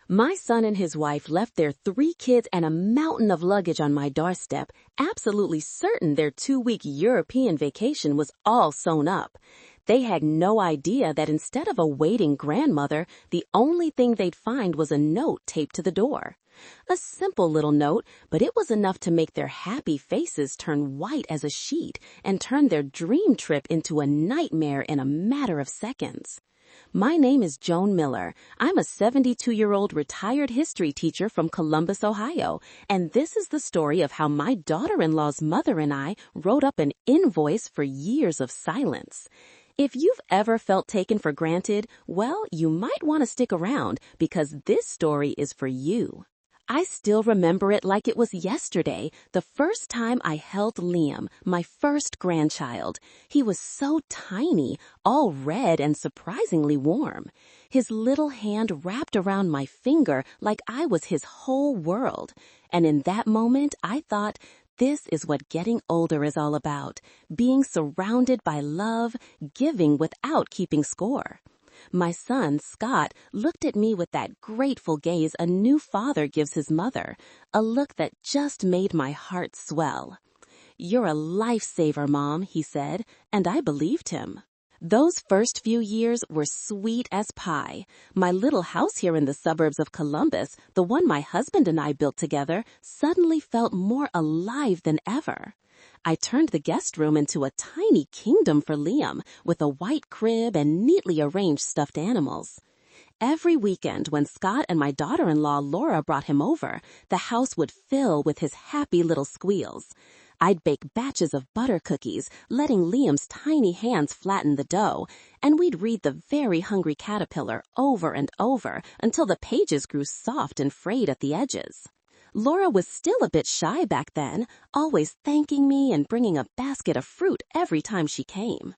My son and his wife left their 3 kids and a mountain of luggage on my doorstep, absolutely certain their 2-week European vacation was all sewn up. They had no idea that instead of a waiting grandmother, the only thing they'd find was a note taped to the door. A simple little note, but it was enough to make their happy faces turn white as a sheet and turn their dream trip into a nightmare in a matter of seconds. My name is Joan Miller. I'm a 72-year-old retired history teacher from Columbus, Ohio, and this is the story of how my daughter-in-law's mother and I wrote up an invoice for years of silence. If you've ever felt taken for granted, well, you might want to stick around because this story is for you. I still remember it like it was yesterday, the first time I held Liam, my first grandchild. He was so tiny, all red and surprisingly warm. His little hand wrapped around my finger like I was his whole world. And in that moment, I thought, this is what getting older is all about, being surrounded by love, giving without keeping score. My son, Scott, looked at me with that grateful gaze a new father gives his mother, a look that just made my heart swell. "You're a lifesaver, Mom," he said, and I believed him. Those first few years were sweet as pie. My little house here in the suburbs of Columbus, the one my husband and I built together, suddenly felt more alive than ever. I turned the guest room into a tiny kingdom for Liam, with a white crib and neatly arranged stuffed animals. Every weekend when Scott and my daughter-in-law Laura brought him over, the house would fill with his happy little squeals. I'd bake batches of butter cookies, letting Liam's tiny hands flatten the dough, and we'd read The Very Hungry Caterpillar over and over until the pages grew soft and frayed at the edges. Laura was still a bit shy back then, always thanking me and bringing a basket of fruit every time she came.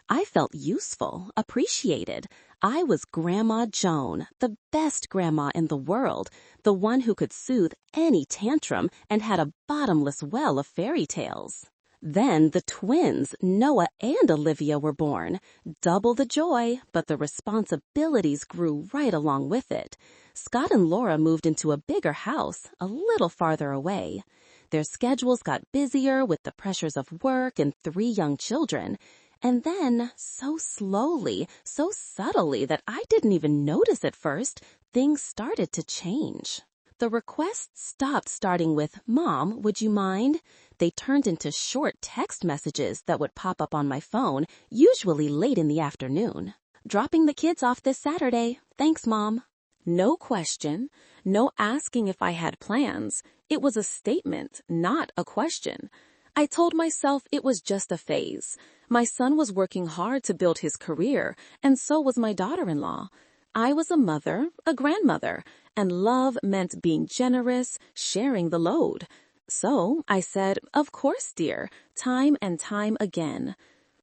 I felt useful, appreciated. I was Grandma Joan, the best grandma in the world, the one who could soothe any tantrum and had a bottomless well of fairy tales. Then the twins, Noah and Olivia, were born. Double the joy, but the responsibilities grew right along with it. Scott and Laura moved into a bigger house, a little farther away. Their schedules got busier with the pressures of work and 3 young children. And then, so slowly, so subtly that I didn't even notice at first, things started to change. The requests stopped starting with, "Mom, would you mind?" They turned into short text messages that would pop up on my phone, usually late in the afternoon. "Dropping the kids off this Saturday. Thanks, Mom." No question, no asking if I had plans. It was a statement, not a question. I told myself it was just a phase. My son was working hard to build his career, and so was my daughter-in-law. I was a mother, a grandmother, and love meant being generous, sharing the load. So I said, "Of course, dear," time and time again.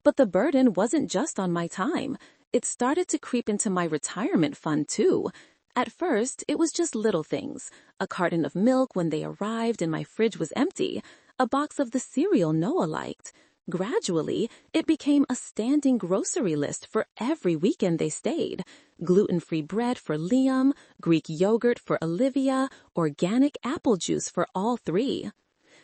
But the burden wasn't just on my time. It started to creep into my retirement fund, too. At first, it was just little things. A carton of milk when they arrived and my fridge was empty. A box of the cereal Noah liked. Gradually, it became a standing grocery list for every weekend they stayed. Gluten-free bread for Liam, Greek yogurt for Olivia, organic apple juice for all 3.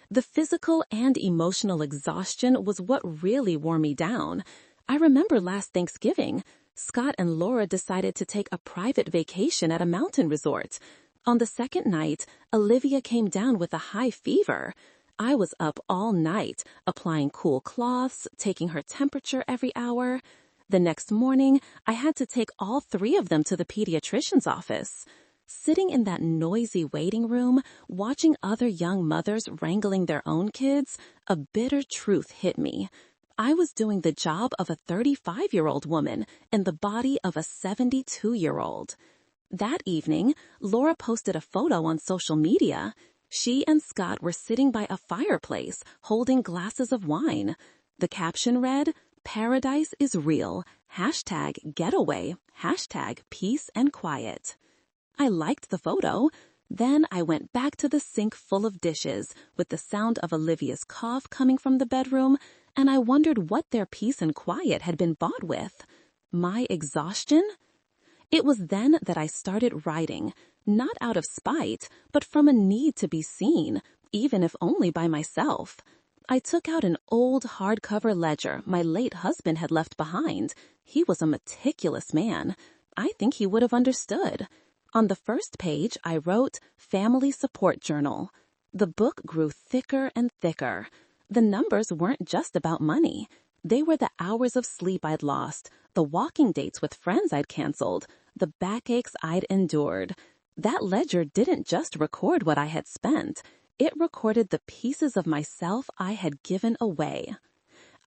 The physical and emotional exhaustion was what really wore me down. I remember last Thanksgiving, Scott and Laura decided to take a private vacation at a mountain resort. On the second night, Olivia came down with a high fever. I was up all night, applying cool cloths, taking her temperature every hour. The next morning, I had to take all 3 of them to the pediatrician's office. Sitting in that noisy waiting room, watching other young mothers wrangling their own kids, a bitter truth hit me. I was doing the job of a 35-year-old woman in the body of a 72-year-old. That evening, Laura posted a photo on social media. She and Scott were sitting by a fireplace, holding glasses of wine. The caption read, "Paradise is real. #getaway. #peace and quiet." I liked the photo. Then I went back to the sink full of dishes, with the sound of Olivia's cough coming from the bedroom, and I wondered what their peace and quiet had been bought with. My exhaustion? It was then that I started writing. not out of spite, but from a need to be seen, even if only by myself. I took out an old hardcover ledger my late husband had left behind. He was a meticulous man. I think he would have understood. On the first page, I wrote Family Support Journal. The book grew thicker and thicker. The numbers weren't just about money. They were the hours of sleep I'd lost, the walking dates with friends I'd canceled, the backaches I'd endured. That ledger didn't just record what I had spent. It recorded the pieces of myself I had given away.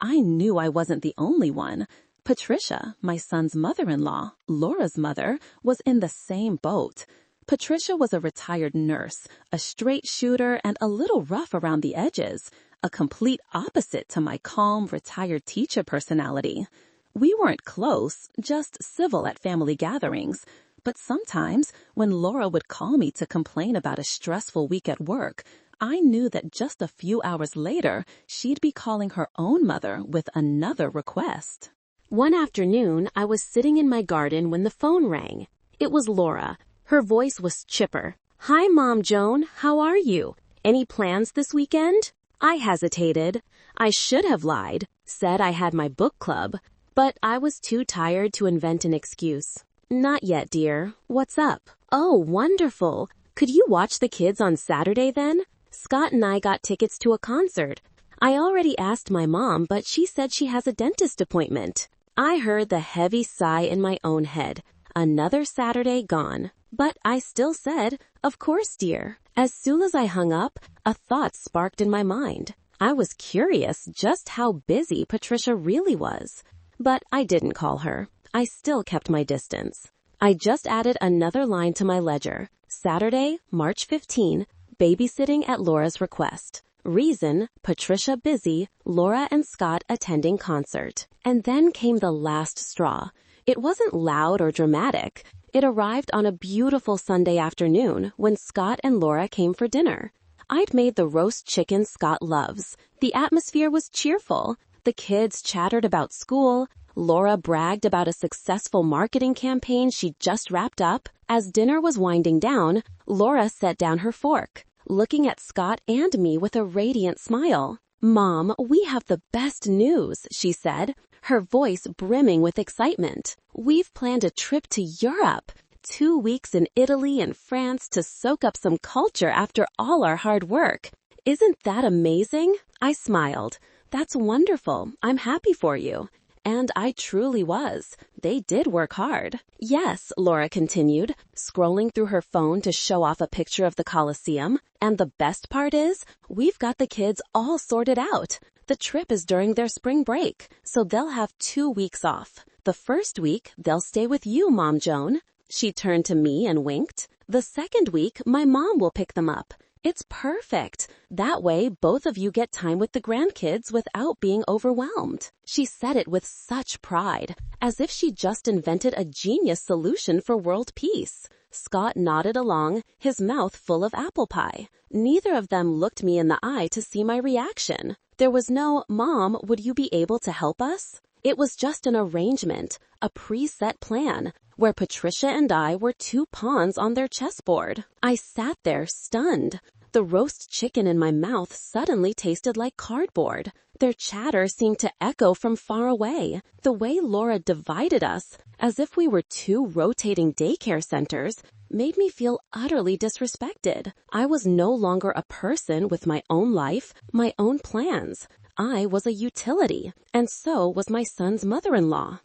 I knew I wasn't the only one. Patricia, my son's mother-in-law, Laura's mother, was in the same boat. Patricia was a retired nurse, a straight shooter, and a little rough around the edges, a complete opposite to my calm, retired teacher personality. We weren't close, just civil at family gatherings. But sometimes, when Laura would call me to complain about a stressful week at work, I knew that just a few hours later, she'd be calling her own mother with another request. One afternoon, I was sitting in my garden when the phone rang. It was Laura. Her voice was chipper. "Hi, Mom Joan. How are you? Any plans this weekend?" I hesitated. I should have lied, said I had my book club, but I was too tired to invent an excuse. "Not yet, dear. What's up?" "Oh, wonderful. Could you watch the kids on Saturday then? Scott and I got tickets to a concert. I already asked my mom, but she said she has a dentist appointment." I heard the heavy sigh in my own head. Another Saturday gone. But I still said, "Of course, dear." As soon as I hung up, a thought sparked in my mind. I was curious just how busy Patricia really was. But I didn't call her. I still kept my distance. I just added another line to my ledger. Saturday, March 15, babysitting at Laura's request. Reason, Patricia busy, Laura and Scott attending concert. And then came the last straw. It wasn't loud or dramatic. It arrived on a beautiful Sunday afternoon when Scott and Laura came for dinner. I'd made the roast chicken Scott loves. The atmosphere was cheerful. The kids chattered about school. Laura bragged about a successful marketing campaign she'd just wrapped up. As dinner was winding down, Laura set down her fork, looking at Scott and me with a radiant smile. "Mom, we have the best news," she said, her voice brimming with excitement. "We've planned a trip to Europe, 2 weeks in Italy and France to soak up some culture after all our hard work. Isn't that amazing?" I smiled. "That's wonderful. I'm happy for you." And I truly was. They did work hard. "Yes," Laura continued, scrolling through her phone to show off a picture of the Colosseum. "And the best part is, we've got the kids all sorted out. The trip is during their spring break, so they'll have 2 weeks off. The first week, they'll stay with you, Mom Joan." She turned to me and winked. "The second week, my mom will pick them up. It's perfect. That way, both of you get time with the grandkids without being overwhelmed." She said it with such pride, as if she just invented a genius solution for world peace. Scott nodded along, his mouth full of apple pie. Neither of them looked me in the eye to see my reaction. There was no, "Mom, would you be able to help us?" It was just an arrangement, a preset plan, where Patricia and I were 2 pawns on their chessboard. I sat there stunned. The roast chicken in my mouth suddenly tasted like cardboard. Their chatter seemed to echo from far away. The way Laura divided us, as if we were 2 rotating daycare centers, made me feel utterly disrespected. I was no longer a person with my own life, my own plans. I was a utility, and so was my son's mother-in-law.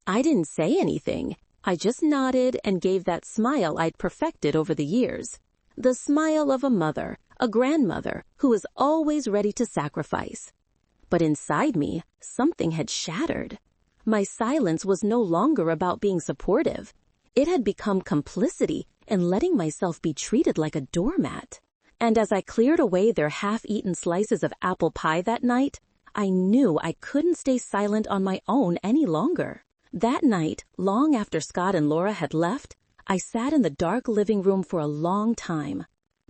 I didn't say anything. I just nodded and gave that smile I'd perfected over the years. The smile of a mother, a grandmother, who is always ready to sacrifice. But inside me, something had shattered. My silence was no longer about being supportive. It had become complicity in letting myself be treated like a doormat. And as I cleared away their half-eaten slices of apple pie that night, I knew I couldn't stay silent on my own any longer. That night, long after Scott and Laura had left, I sat in the dark living room for a long time.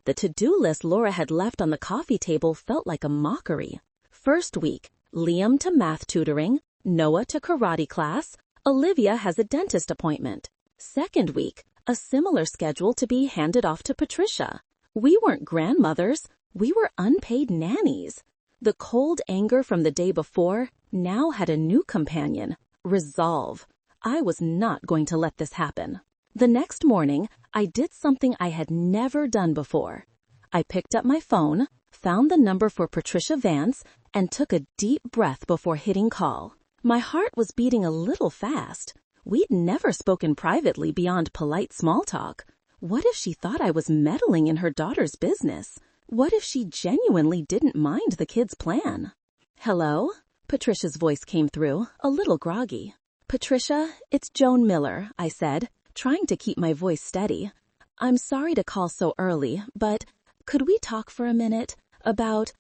The to-do list Laura had left on the coffee table felt like a mockery. First week, Liam to math tutoring, Noah to karate class, Olivia has a dentist appointment. Second week, A similar schedule to be handed off to Patricia. We weren't grandmothers, we were unpaid nannies. The cold anger from the day before now had a new companion, resolve. I was not going to let this happen. The next morning, I did something I had never done before. I picked up my phone, found the number for Patricia Vance, and took a deep breath before hitting call. My heart was beating a little fast. We'd never spoken privately beyond polite small talk. What if she thought I was meddling in her daughter's business? What if she genuinely didn't mind the kids' plan? "Hello?" Patricia's voice came through, a little groggy. "Patricia, it's Joan Miller," I said, trying to keep my voice steady. "I'm sorry to call so early, but could we talk for a minute about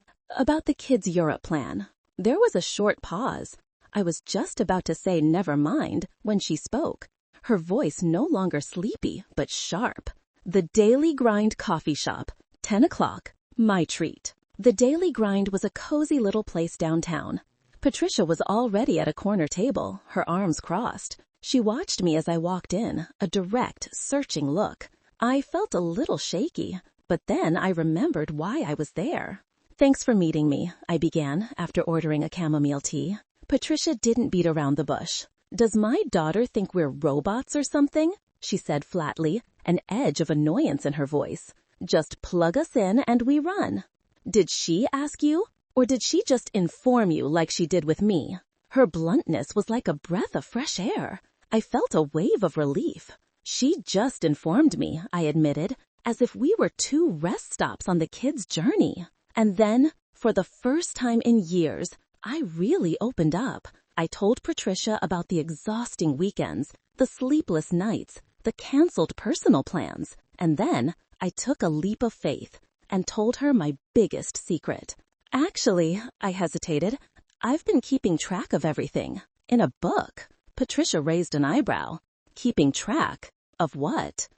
the kids' Europe plan?" There was a short pause. I was just about to say never mind when she spoke. Her voice no longer sleepy, but sharp. "The Daily Grind Coffee Shop, 10 o'clock, my treat." The Daily Grind was a cozy little place downtown. Patricia was already at a corner table, her arms crossed. She watched me as I walked in, a direct, searching look. I felt a little shaky, but then I remembered why I was there. "Thanks for meeting me," I began, after ordering a chamomile tea. Patricia didn't beat around the bush. "Does my daughter think we're robots or something?" she said flatly, an edge of annoyance in her voice. "Just plug us in and we run." "Did she ask you, or did she just inform you like she did with me?" Her bluntness was like a breath of fresh air. I felt a wave of relief. "She just informed me," I admitted, as if we were two rest stops on the kids' journey. And then, for the first time in years, I really opened up. I told Patricia about the exhausting weekends, the sleepless nights, the canceled personal plans, and then I took a leap of faith and told her my biggest secret. "Actually," I hesitated, "I've been keeping track of everything. In a book." Patricia raised an eyebrow. "Keeping track? Of what?"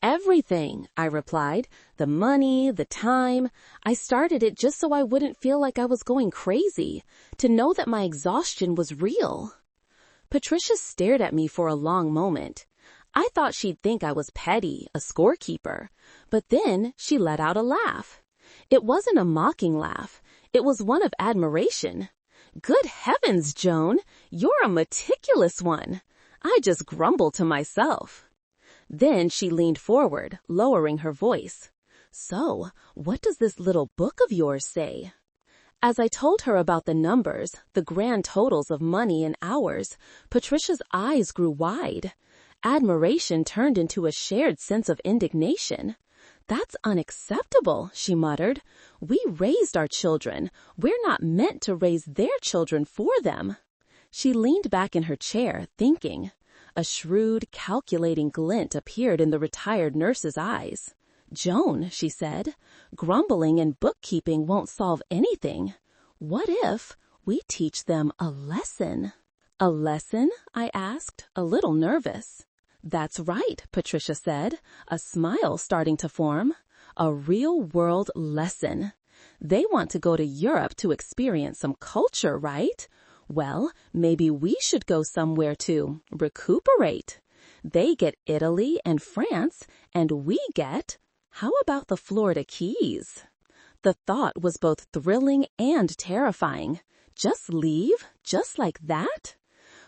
Everything, I replied. The money, the time. I started it just so I wouldn't feel like I was going crazy, to know that my exhaustion was real. Patricia stared at me for a long moment. I thought she'd think I was petty, a scorekeeper, but then she let out a laugh. It wasn't a mocking laugh. It was one of admiration. "Good heavens, Joan, you're a meticulous one." I just grumbled to myself. Then she leaned forward, lowering her voice. "So, what does this little book of yours say?" As I told her about the numbers, the grand totals of money and hours, Patricia's eyes grew wide. Admiration turned into a shared sense of indignation. "That's unacceptable," she muttered. "We raised our children. We're not meant to raise their children for them." She leaned back in her chair, thinking. A shrewd, calculating glint appeared in the retired nurse's eyes. "Joan," she said, "grumbling and bookkeeping won't solve anything. What if we teach them a lesson?" "A lesson?" I asked, a little nervous. "That's right," Patricia said, a smile starting to form. "A real-world lesson. They want to go to Europe to experience some culture, right? Well, maybe we should go somewhere to recuperate. They get Italy and France, and we get, how about the Florida Keys?" The thought was both thrilling and terrifying. Just leave? Just like that?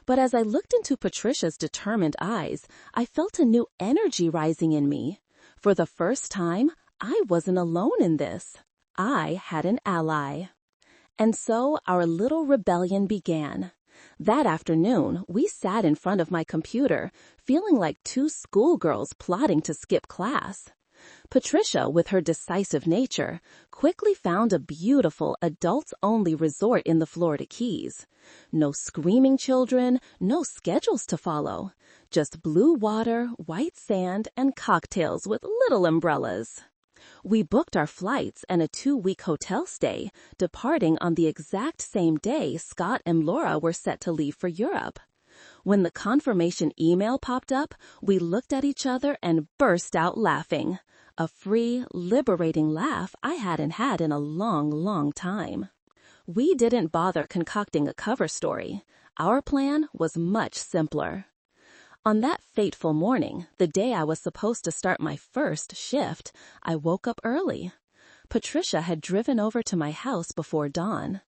But as I looked into Patricia's determined eyes, I felt a new energy rising in me. For the first time, I wasn't alone in this. I had an ally. And so our little rebellion began. That afternoon, we sat in front of my computer, feeling like two schoolgirls plotting to skip class. Patricia, with her decisive nature, quickly found a beautiful adults-only resort in the Florida Keys. No screaming children, no schedules to follow. Just blue water, white sand, and cocktails with little umbrellas. We booked our flights and a 2-week hotel stay, departing on the exact same day Scott and Laura were set to leave for Europe. When the confirmation email popped up, we looked at each other and burst out laughing. A free, liberating laugh I hadn't had in a long, long time. We didn't bother concocting a cover story. Our plan was much simpler. On that fateful morning, the day I was supposed to start my first shift, I woke up early. Patricia had driven over to my house before dawn.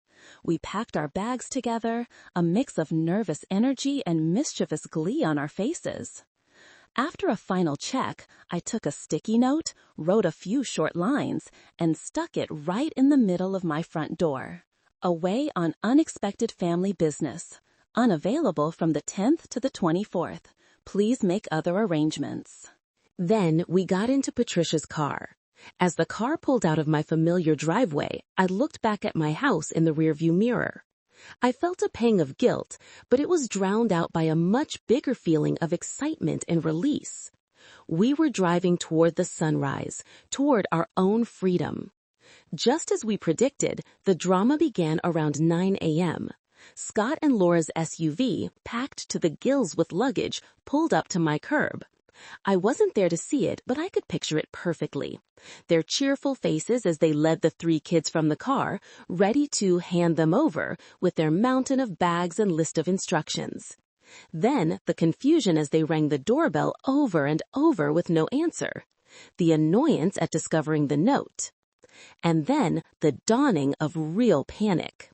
We packed our bags together, a mix of nervous energy and mischievous glee on our faces. After a final check, I took a sticky note, wrote a few short lines, and stuck it right in the middle of my front door. Away on unexpected family business. Unavailable from the 10th to the 24th. Please make other arrangements. Then we got into Patricia's car. As the car pulled out of my familiar driveway, I looked back at my house in the rearview mirror. I felt a pang of guilt, but it was drowned out by a much bigger feeling of excitement and release. We were driving toward the sunrise, toward our own freedom. Just as we predicted, the drama began around 9 a.m. Scott and Laura's SUV, packed to the gills with luggage, pulled up to my curb. I wasn't there to see it, but I could picture it perfectly. Their cheerful faces as they led the 3 kids from the car, ready to hand them over with their mountain of bags and list of instructions. Then the confusion as they rang the doorbell over and over with no answer. The annoyance at discovering the note. And then the dawning of real panic.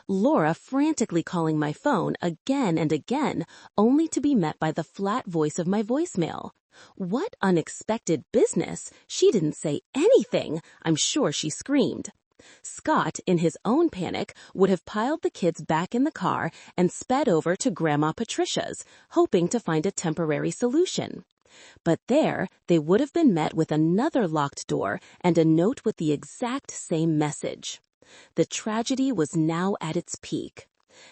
Laura frantically calling my phone again and again, only to be met by the flat voice of my voicemail. What unexpected business! She didn't say anything, I'm sure she screamed. Scott, in his own panic, would have piled the kids back in the car and sped over to Grandma Patricia's, hoping to find a temporary solution. But there, they would have been met with another locked door and a note with the exact same message. The tragedy was now at its peak.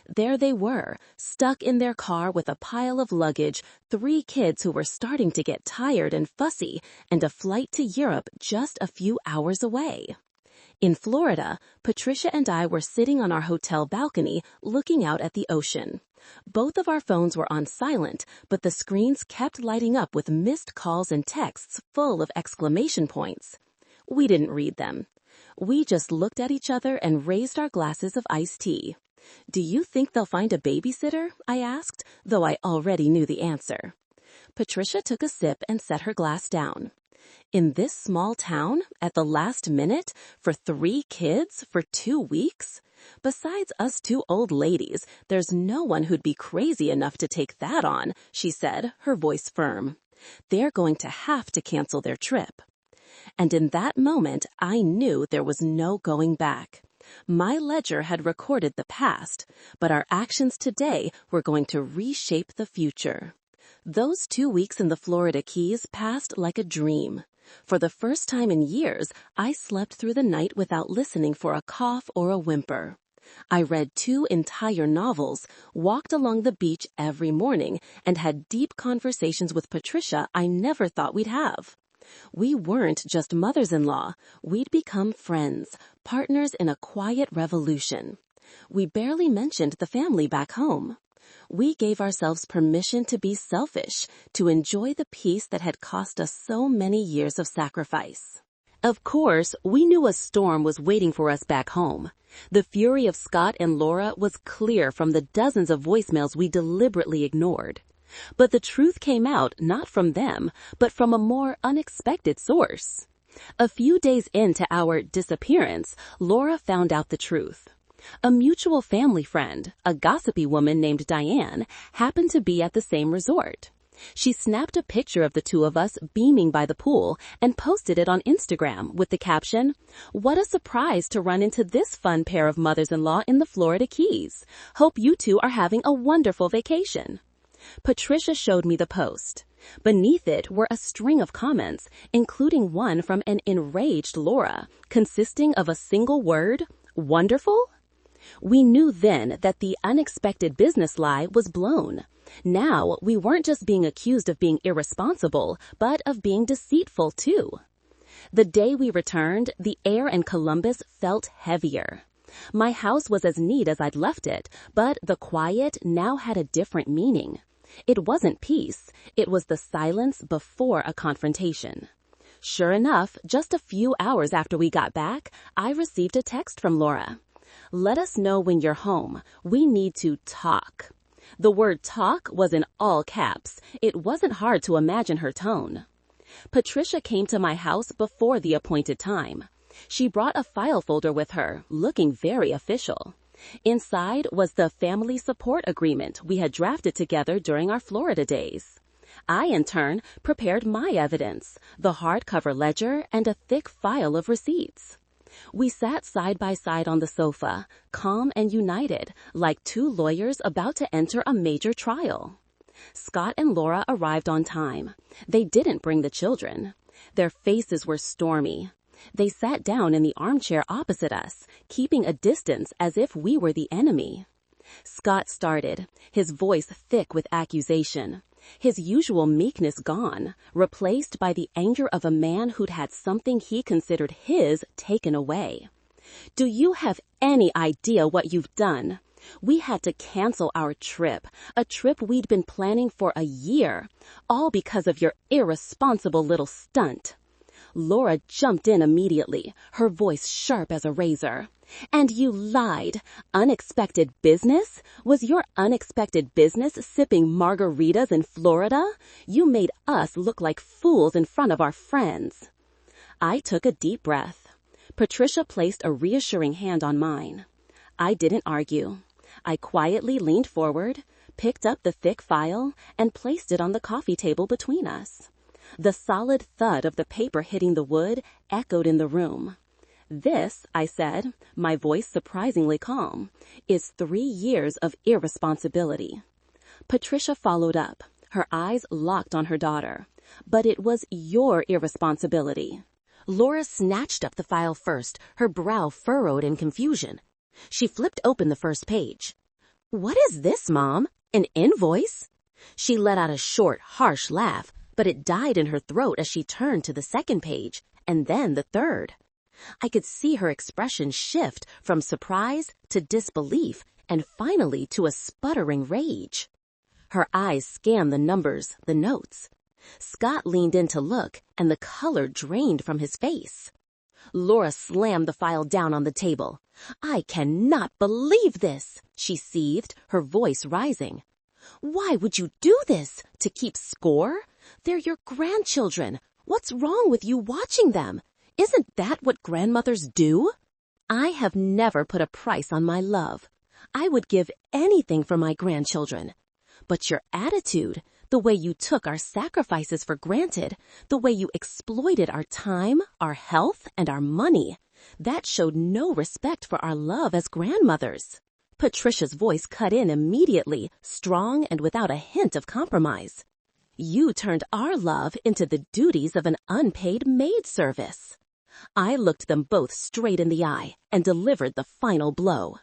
There they were, stuck in their car with a pile of luggage, 3 kids who were starting to get tired and fussy, and a flight to Europe just a few hours away. In Florida, Patricia and I were sitting on our hotel balcony looking out at the ocean. Both of our phones were on silent, but the screens kept lighting up with missed calls and texts full of exclamation points. We didn't read them. We just looked at each other and raised our glasses of iced tea. "Do you think they'll find a babysitter?" I asked, though I already knew the answer. Patricia took a sip and set her glass down. In this small town, at the last minute, for 3 kids, for 2 weeks? Besides us 2 old ladies, there's no one who'd be crazy enough to take that on, she said, her voice firm. They're going to have to cancel their trip. And in that moment, I knew there was no going back. My ledger had recorded the past, but our actions today were going to reshape the future. Those 2 weeks in the Florida Keys passed like a dream. For the first time in years, I slept through the night without listening for a cough or a whimper. I read 2 entire novels, walked along the beach every morning, and had deep conversations with Patricia I never thought we'd have. We weren't just mothers-in-law. We'd become friends, partners in a quiet revolution. We barely mentioned the family back home. We gave ourselves permission to be selfish, to enjoy the peace that had cost us so many years of sacrifice. Of course, we knew a storm was waiting for us back home. The fury of Scott and Laura was clear from the dozens of voicemails we deliberately ignored. But the truth came out not from them, but from a more unexpected source. A few days into our disappearance, Laura found out the truth. A mutual family friend, a gossipy woman named Diane, happened to be at the same resort. She snapped a picture of the 2 of us beaming by the pool and posted it on Instagram with the caption, "What a surprise to run into this fun pair of mothers-in-law in the Florida Keys. Hope you 2 are having a wonderful vacation." Patricia showed me the post. Beneath it were a string of comments, including one from an enraged Laura, consisting of a single word, "Wonderful?" We knew then that the unexpected business lie was blown. Now, we weren't just being accused of being irresponsible, but of being deceitful too. The day we returned, the air in Columbus felt heavier. My house was as neat as I'd left it, but the quiet now had a different meaning. It wasn't peace, it was the silence before a confrontation. Sure enough, just a few hours after we got back, I received a text from Laura. "Let us know when you're home. We need to talk." The word talk was in all caps. It wasn't hard to imagine her tone. Patricia came to my house before the appointed time. She brought a file folder with her, looking very official. Inside was the family support agreement we had drafted together during our Florida days. I, in turn, prepared my evidence, the hardcover ledger and a thick file of receipts. We sat side by side on the sofa, calm and united, like two lawyers about to enter a major trial. Scott and Laura arrived on time. They didn't bring the children. Their faces were stormy. They sat down in the armchair opposite us, keeping a distance as if we were the enemy. Scott started, his voice thick with accusation. His usual meekness gone, replaced by the anger of a man who'd had something he considered his taken away. "Do you have any idea what you've done? We had to cancel our trip, a trip we'd been planning for a year, all because of your irresponsible little stunt." Laura jumped in immediately, her voice sharp as a razor. "And you lied. Unexpected business? Was your unexpected business sipping margaritas in Florida? You made us look like fools in front of our friends." I took a deep breath. Patricia placed a reassuring hand on mine. I didn't argue. I quietly leaned forward, picked up the thick file, and placed it on the coffee table between us. The solid thud of the paper hitting the wood echoed in the room. "This," I said, my voice surprisingly calm, "is 3 years of irresponsibility." Patricia followed up, her eyes locked on her daughter. "But it was your irresponsibility." Laura snatched up the file first, her brow furrowed in confusion. She flipped open the first page. "What is this, Mom? An invoice?" She let out a short, harsh laugh, but it died in her throat as she turned to the second page, and then the third. I could see her expression shift from surprise to disbelief and finally to a sputtering rage. Her eyes scanned the numbers, the notes. Scott leaned in to look, and the color drained from his face. Laura slammed the file down on the table. "I cannot believe this," she seethed, her voice rising. "Why would you do this? To keep score? They're your grandchildren. What's wrong with you watching them? Isn't that what grandmothers do?" I have never put a price on my love. I would give anything for my grandchildren. But your attitude, the way you took our sacrifices for granted, the way you exploited our time, our health, and our money, that showed no respect for our love as grandmothers. Patricia's voice cut in immediately, strong and without a hint of compromise. "You turned our love into the duties of an unpaid maid service." I looked them both straight in the eye and delivered the final blow.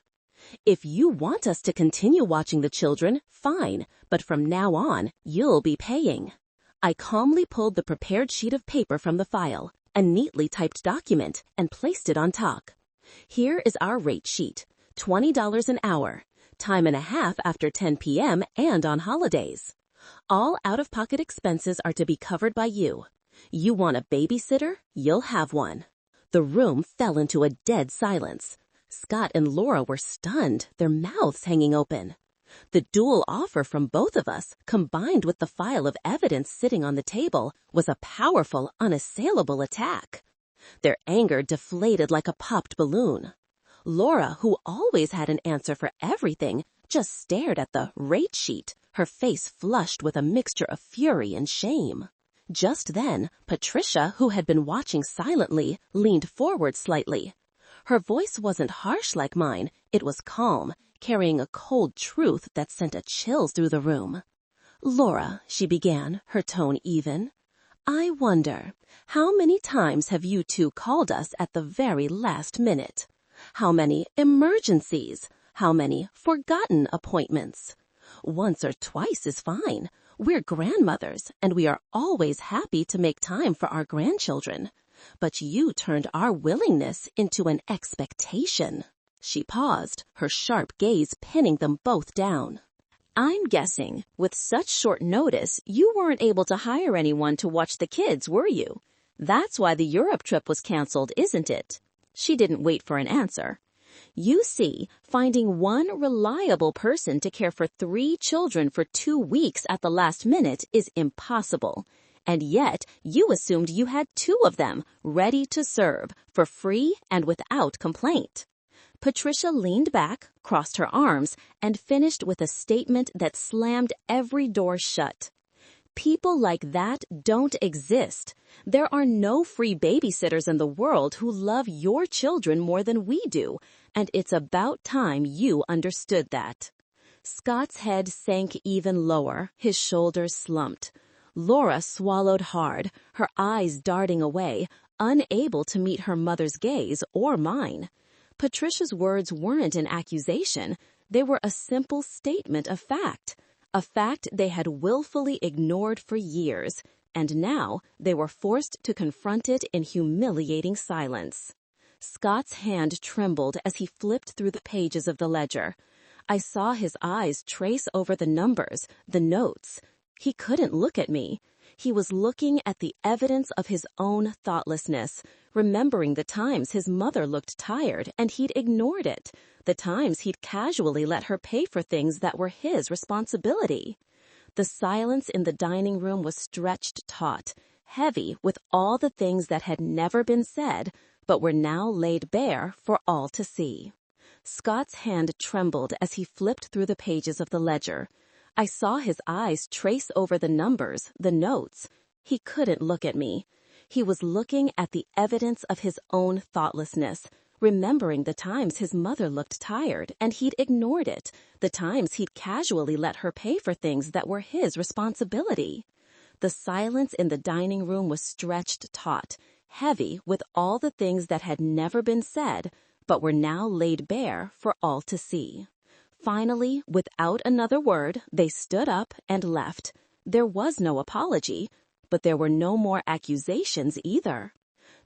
"If you want us to continue watching the children, fine, but from now on, you'll be paying." I calmly pulled the prepared sheet of paper from the file, a neatly typed document, and placed it on top. "Here is our rate sheet, $20 an hour, time and a half after 10 p.m. and on holidays. All out-of-pocket expenses are to be covered by you. You want a babysitter? You'll have one." The room fell into a dead silence. Scott and Laura were stunned, their mouths hanging open. The dual offer from both of us, combined with the file of evidence sitting on the table, was a powerful, unassailable attack. Their anger deflated like a popped balloon. Laura, who always had an answer for everything, just stared at the rate sheet, her face flushed with a mixture of fury and shame. Just then, Patricia, who had been watching silently, leaned forward slightly. Her voice wasn't harsh like mine, it was calm, carrying a cold truth that sent a chill through the room. "Laura," she began, her tone even, "I wonder, how many times have you two called us at the very last minute? How many emergencies? How many forgotten appointments? Once or twice is fine. We're grandmothers, and we are always happy to make time for our grandchildren. But you turned our willingness into an expectation." She paused, her sharp gaze pinning them both down. "I'm guessing, with such short notice, you weren't able to hire anyone to watch the kids, were you? That's why the Europe trip was canceled, isn't it?" She didn't wait for an answer. You see, finding one reliable person to care for 3 children for 2 weeks at the last minute is impossible. And yet, you assumed you had 2 of them, ready to serve, for free and without complaint. Patricia leaned back, crossed her arms, and finished with a statement that slammed every door shut. People like that don't exist. There are no free babysitters in the world who love your children more than we do, and it's about time you understood that. Scott's head sank even lower, his shoulders slumped. Laura swallowed hard, her eyes darting away, unable to meet her mother's gaze or mine. Patricia's words weren't an accusation. They were a simple statement of fact. A fact they had willfully ignored for years, and now they were forced to confront it in humiliating silence. Scott's hand trembled as he flipped through the pages of the ledger. I saw his eyes trace over the numbers, the notes. He couldn't look at me. He was looking at the evidence of his own thoughtlessness, remembering the times his mother looked tired and he'd ignored it, the times he'd casually let her pay for things that were his responsibility. The silence in the dining room was stretched taut, heavy with all the things that had never been said, but were now laid bare for all to see. Scott's hand trembled as he flipped through the pages of the ledger. I saw his eyes trace over the numbers, the notes. He couldn't look at me. He was looking at the evidence of his own thoughtlessness, remembering the times his mother looked tired and he'd ignored it, the times he'd casually let her pay for things that were his responsibility. The silence in the dining room was stretched taut, heavy with all the things that had never been said, but were now laid bare for all to see. Finally, without another word, they stood up and left. There was no apology, but there were no more accusations either.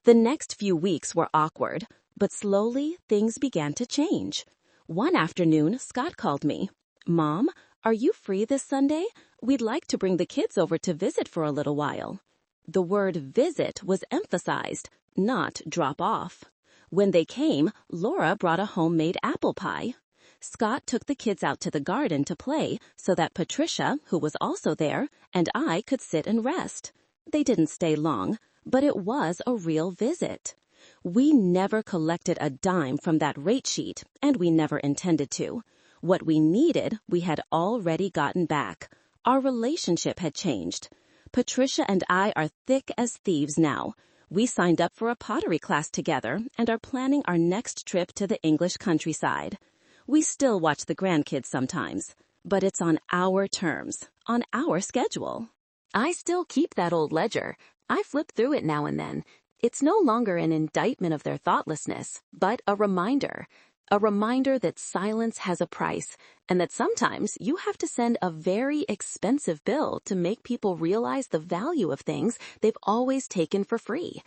The next few weeks were awkward, but slowly things began to change. One afternoon, Scott called me. "Mom, are you free this Sunday? We'd like to bring the kids over to visit for a little while." The word visit was emphasized, not drop off. When they came, Laura brought a homemade apple pie. Scott took the kids out to the garden to play so that Patricia, who was also there, and I could sit and rest. They didn't stay long, but it was a real visit. We never collected a dime from that rate sheet, and we never intended to. What we needed, we had already gotten back. Our relationship had changed. Patricia and I are thick as thieves now. We signed up for a pottery class together and are planning our next trip to the English countryside. We still watch the grandkids sometimes, but it's on our terms, on our schedule. I still keep that old ledger. I flip through it now and then. It's no longer an indictment of their thoughtlessness, but a reminder that silence has a price, and that sometimes you have to send a very expensive bill to make people realize the value of things they've always taken for free.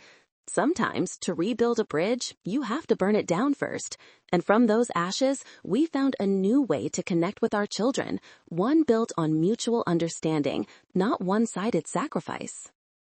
Sometimes, to rebuild a bridge, you have to burn it down first. And from those ashes, we found a new way to connect with our children, one built on mutual understanding, not one-sided sacrifice.